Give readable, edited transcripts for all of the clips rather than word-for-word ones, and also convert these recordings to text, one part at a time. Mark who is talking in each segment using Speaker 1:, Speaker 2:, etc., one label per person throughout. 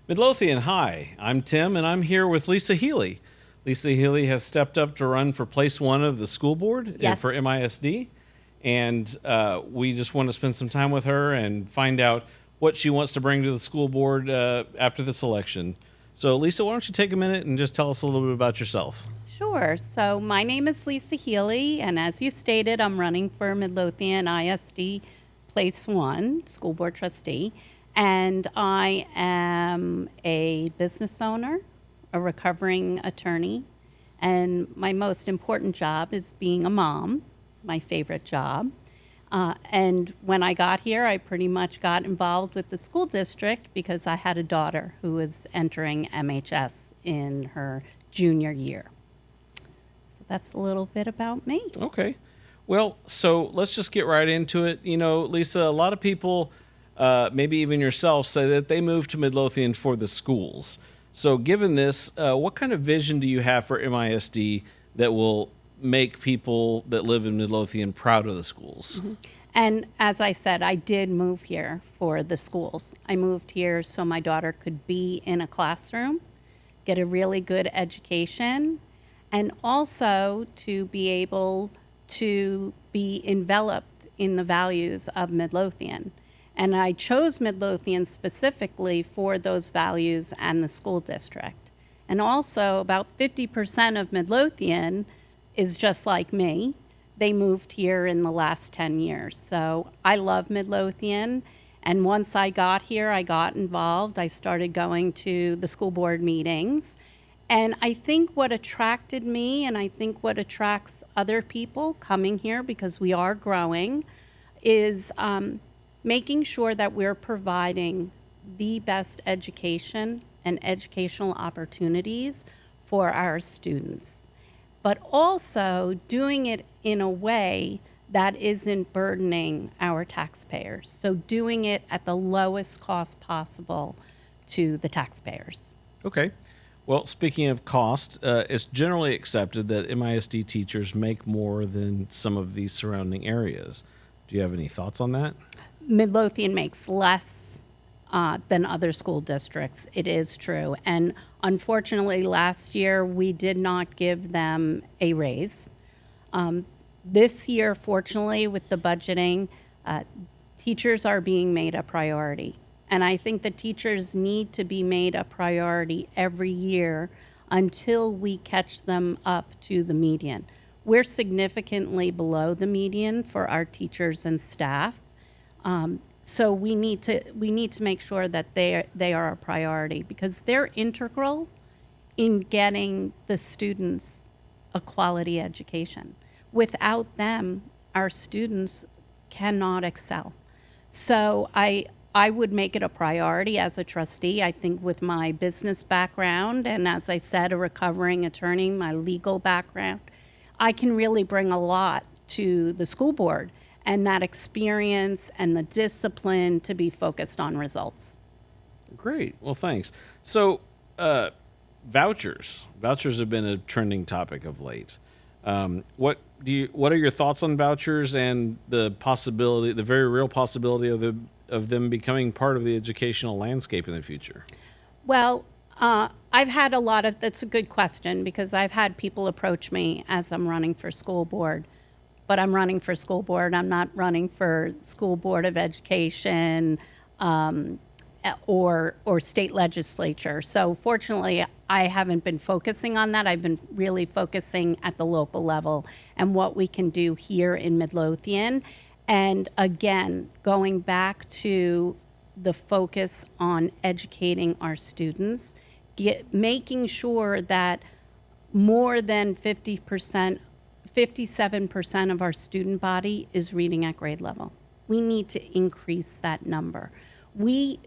Speaker 1: Midlothian, hi. I'm Tim, and I'm here with Lisa Healy. Lisa Healy has stepped up to run for place one of the school board
Speaker 2: Yes.
Speaker 1: for MISD, and we just want to spend some time with her and find out what she wants to bring to the school board after this election. So, Lisa, why don't you take a minute and just tell us a little bit about yourself?
Speaker 2: Sure. So my name is Lisa Healy, and as you stated, I'm running for Midlothian ISD Place 1 School Board Trustee. And I am a business owner, a recovering attorney, and my most important job is being a mom, my favorite job. And when I got here, I pretty much got involved with the school district because I had a daughter who was entering MHS in her junior year. So that's a little bit about me.
Speaker 1: Okay. Well, so let's just get right into it. You know, Lisa, a lot of people, maybe even yourself, say that they moved to Midlothian for the schools. So given this, what kind of vision do you have for MISD that will make people that live in Midlothian proud of the schools?
Speaker 2: Mm-hmm. And as I said, I did move here for the schools. I moved here so my daughter could be in a classroom, get a really good education, and also to be able to be enveloped in the values of Midlothian. And I chose Midlothian specifically for those values and the school district. And also, about 50% of Midlothian is just like me. They moved here in the last 10 years. So I love Midlothian. And once I got here, I got involved. I started going to the school board meetings. And I think what attracted me, and I think what attracts other people coming here, because we are growing, is making sure that we're providing the best education and educational opportunities for our students, but also doing it in a way that isn't burdening our taxpayers. So doing it at the lowest cost possible to the taxpayers.
Speaker 1: Okay. Well, speaking of cost, it's generally accepted that MISD teachers make more than some of these surrounding areas. Do you have any thoughts on that?
Speaker 2: Midlothian makes less than other school districts. It is true. And unfortunately, last year, we did not give them a raise. This year, fortunately, with the budgeting, teachers are being made a priority. And I think the teachers need to be made a priority every year until we catch them up to the median. We're significantly below the median for our teachers and staff. So we need to make sure that they are a priority because they're integral in getting the students a quality education. Without them, our students cannot excel. So I would make it a priority as a trustee. I think with my business background and, as I said, a recovering attorney, my legal background, I can really bring a lot to the school board and that experience and the discipline to be focused on results.
Speaker 1: Great. Well, thanks. So, vouchers. Vouchers have been a trending topic of late. What are your thoughts on vouchers and the possibility, the very real possibility of them becoming part of the educational landscape in the future?
Speaker 2: Well, I've had that's a good question because I've had people approach me as I'm running for school board, but I'm running for school board. I'm not running for school board of education or state legislature. So fortunately, I haven't been focusing on that. I've been really focusing at the local level and what we can do here in Midlothian. And again, going back to the focus on educating our students, making sure that more than 57% of our student body is reading at grade level. We need to increase that number. We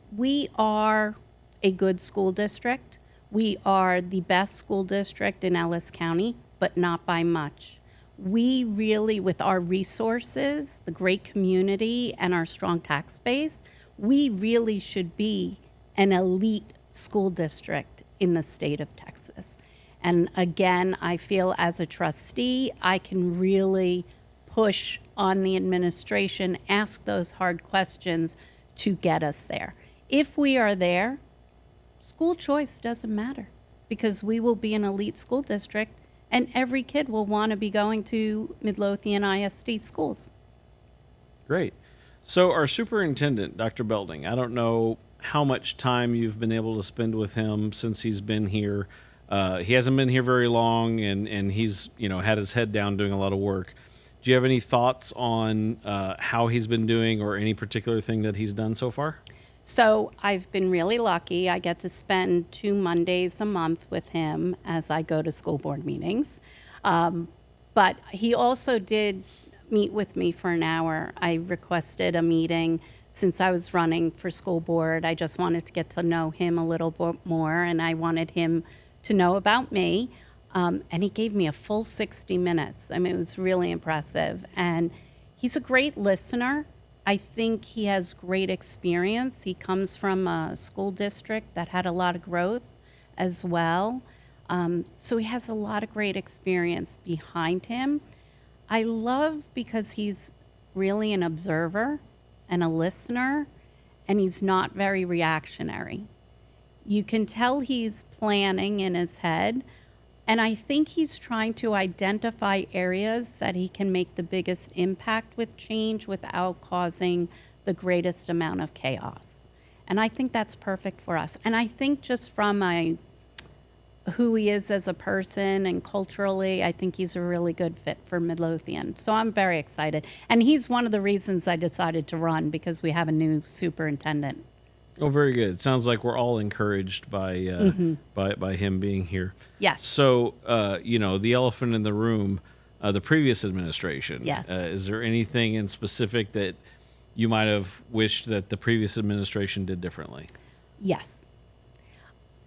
Speaker 2: are a good school district. We are the best school district in Ellis County, but not by much. We really, with our resources, the great community, and our strong tax base, we really should be an elite school district in the state of Texas. And again, I feel as a trustee, I can really push on the administration, ask those hard questions to get us there. If we are there, school choice doesn't matter because we will be an elite school district and every kid will want to be going to Midlothian ISD schools.
Speaker 1: Great. So our superintendent, Dr. Belding, I don't know how much time you've been able to spend with him since he's been here. He hasn't been here very long, and he's had his head down doing a lot of work. Do you have any thoughts on how he's been doing or any particular thing that he's done so far?
Speaker 2: So I've been really lucky. I get to spend 2 Mondays a month with him as I go to school board meetings. But he also did meet with me for an hour. I requested a meeting since I was running for school board. I just wanted to get to know him a little bit more, and I wanted him to know about me. And he gave me a full 60 minutes. I mean, it was really impressive. And he's a great listener. I think he has great experience. He comes from a school district that had a lot of growth as well. So he has a lot of great experience behind him. I love because he's really an observer and a listener, and he's not very reactionary. You can tell he's planning in his head, and I think he's trying to identify areas that he can make the biggest impact with change without causing the greatest amount of chaos. And I think that's perfect for us. And I think just from who he is as a person and culturally, I think he's a really good fit for Midlothian. So I'm very excited. And he's one of the reasons I decided to run, because we have a new superintendent.
Speaker 1: Oh, very good. Sounds like we're all encouraged by by him being here.
Speaker 2: Yes.
Speaker 1: So, the elephant in the room, the previous administration.
Speaker 2: Yes.
Speaker 1: Is there anything in specific that you might have wished that the previous administration did differently?
Speaker 2: Yes.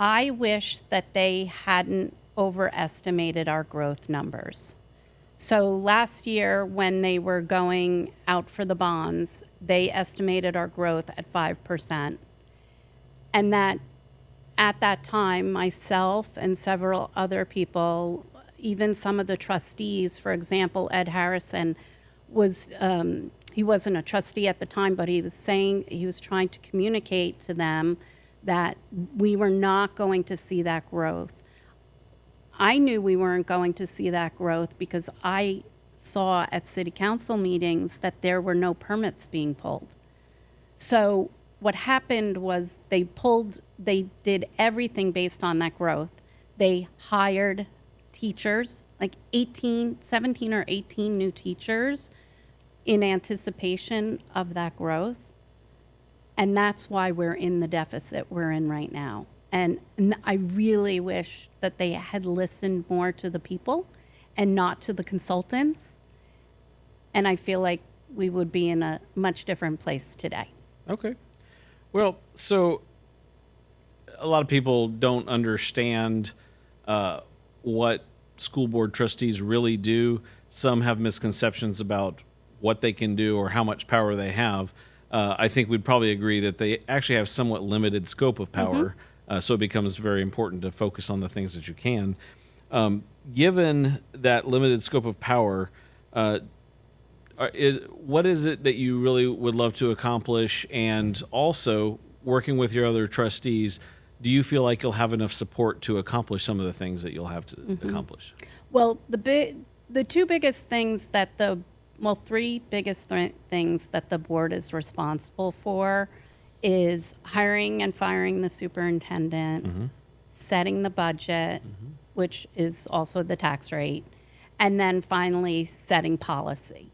Speaker 2: I wish that they hadn't overestimated our growth numbers. So last year, when they were going out for the bonds, they estimated our growth at 5%. And that at that time, myself and several other people, even some of the trustees, for example, Ed Harrison, he wasn't a trustee at the time, but he was trying to communicate to them that we were not going to see that growth. I knew we weren't going to see that growth because I saw at city council meetings that there were no permits being pulled. So what happened was they did everything based on that growth. They hired teachers, like 17 or 18 new teachers in anticipation of that growth. And that's why we're in the deficit we're in right now. And I really wish that they had listened more to the people and not to the consultants. And I feel like we would be in a much different place today.
Speaker 1: Okay. Well, so a lot of people don't understand what school board trustees really do. Some have misconceptions about what they can do or how much power they have. I think we'd probably agree that they actually have somewhat limited scope of power. So it becomes very important to focus on the things that you can. Given that limited scope of power, what is it that you really would love to accomplish? And also, working with your other trustees, do you feel like you'll have enough support to accomplish some of the things that you'll have to accomplish?
Speaker 2: Well, the two biggest things that three biggest things that the board is responsible for is hiring and firing the superintendent, setting the budget, which is also the tax rate, and then finally setting policy.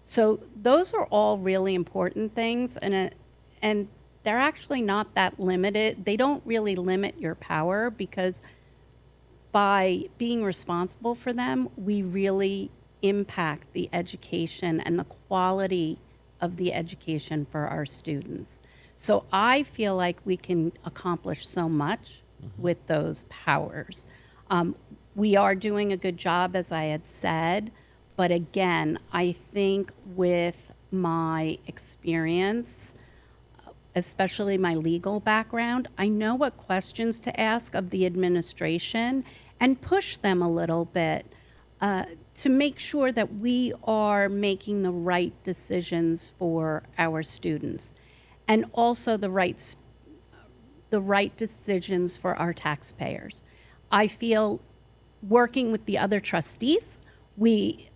Speaker 2: So those are all really important things, and they're actually not that limited. They don't really limit your power because by being responsible for them, we really impact the education and the quality of the education for our students. So I feel like we can accomplish so much with those powers. We are doing a good job, as I had said, but again, I think with my experience, especially my legal background, I know what questions to ask of the administration and push them a little bit to make sure that we are making the right decisions for our students and also the right the right decisions for our taxpayers. I feel working with the other trustees, we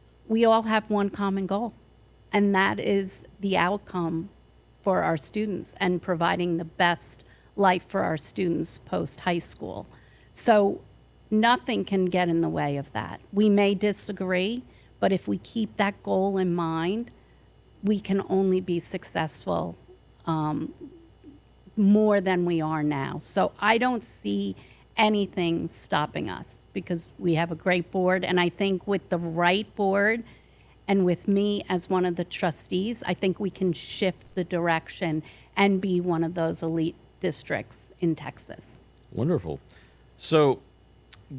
Speaker 2: all have one common goal, and that is the outcome for our students and providing the best life for our students post high school. So nothing can get in the way of that. We may disagree, but if we keep that goal in mind, we can only be successful more than we are now. So I don't see anything stopping us because we have a great board. And I think with the right board and with me as one of the trustees, I think we can shift the direction and be one of those elite districts in Texas.
Speaker 1: Wonderful. So,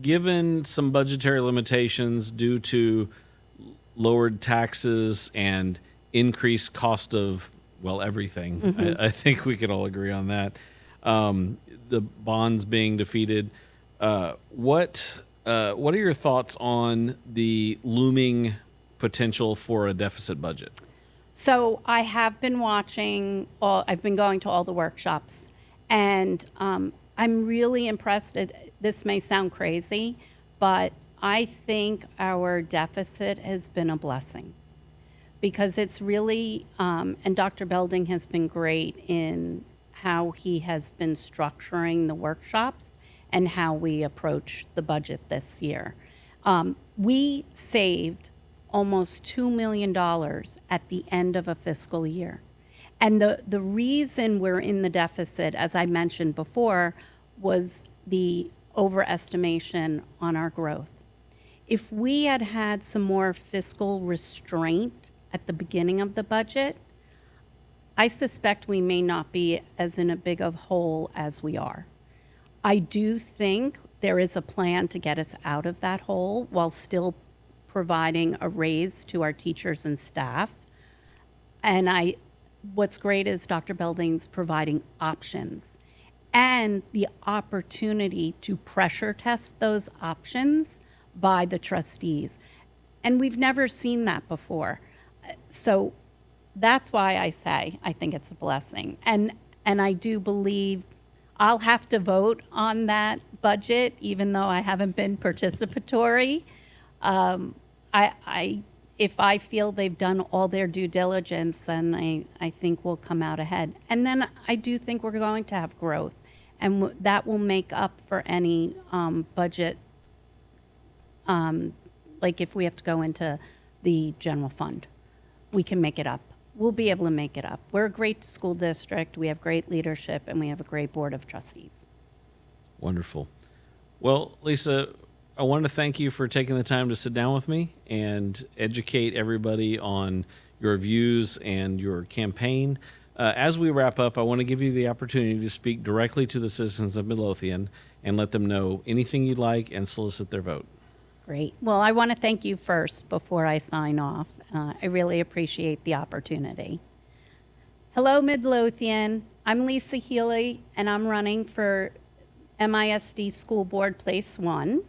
Speaker 1: given some budgetary limitations due to lowered taxes and increased cost of, well, everything, I think we could all agree on that. The bonds being defeated. What are your thoughts on the looming potential for a deficit budget?
Speaker 2: So I have been I've been going to all the workshops, and I'm really impressed. This may sound crazy, but I think our deficit has been a blessing because it's really, and Dr. Belding has been great in how he has been structuring the workshops and how we approach the budget this year. We saved almost $2 million at the end of a fiscal year. And the reason we're in the deficit, as I mentioned before, was the overestimation on our growth. If we had had some more fiscal restraint at the beginning of the budget, I suspect we may not be as in a big of hole as we are. I do think there is a plan to get us out of that hole while still providing a raise to our teachers and staff. And what's great is Dr. Belding's providing options and the opportunity to pressure test those options by the trustees. And we've never seen that before. So that's why I say I think it's a blessing. And I do believe I'll have to vote on that budget, even though I haven't been participatory. If I feel they've done all their due diligence, then I think we'll come out ahead. And then I do think we're going to have growth, and that will make up for any budget, like if we have to go into the general fund, we can make it up. We'll be able to make it up. We're a great school district. We have great leadership, and we have a great board of trustees.
Speaker 1: Wonderful. Well, Lisa, I want to thank you for taking the time to sit down with me and educate everybody on your views and your campaign. As we wrap up, I want to give you the opportunity to speak directly to the citizens of Midlothian and let them know anything you'd like and solicit their vote.
Speaker 2: Great. Well, I want to thank you first before I sign off. I really appreciate the opportunity. Hello, Midlothian. I'm Lisa Healy, and I'm running for MISD School Board Place 1.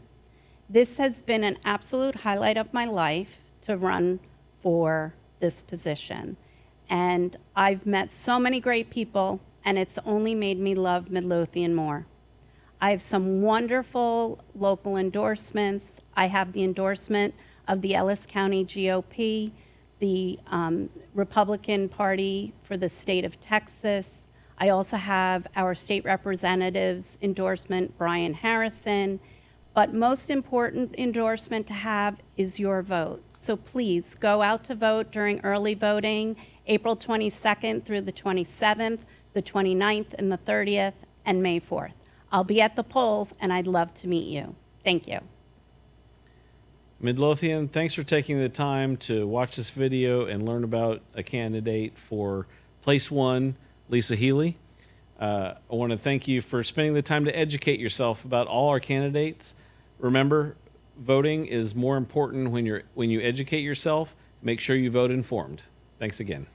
Speaker 2: This has been an absolute highlight of my life to run for this position. And I've met so many great people, and it's only made me love Midlothian more. I have some wonderful local endorsements. I have the endorsement of the Ellis County GOP, the Republican Party for the state of Texas. I also have our state representative's endorsement, Brian Harrison. But most important endorsement to have is your vote. So please go out to vote during early voting, April 22nd through the 27th, the 29th, and the 30th, and May 4th. I'll be at the polls, and I'd love to meet you. Thank you.
Speaker 1: Midlothian, thanks for taking the time to watch this video and learn about a candidate for Place 1, Lisa Healy. I want to thank you for spending the time to educate yourself about all our candidates. Remember, voting is more important when you educate yourself. Make sure you vote informed. Thanks again.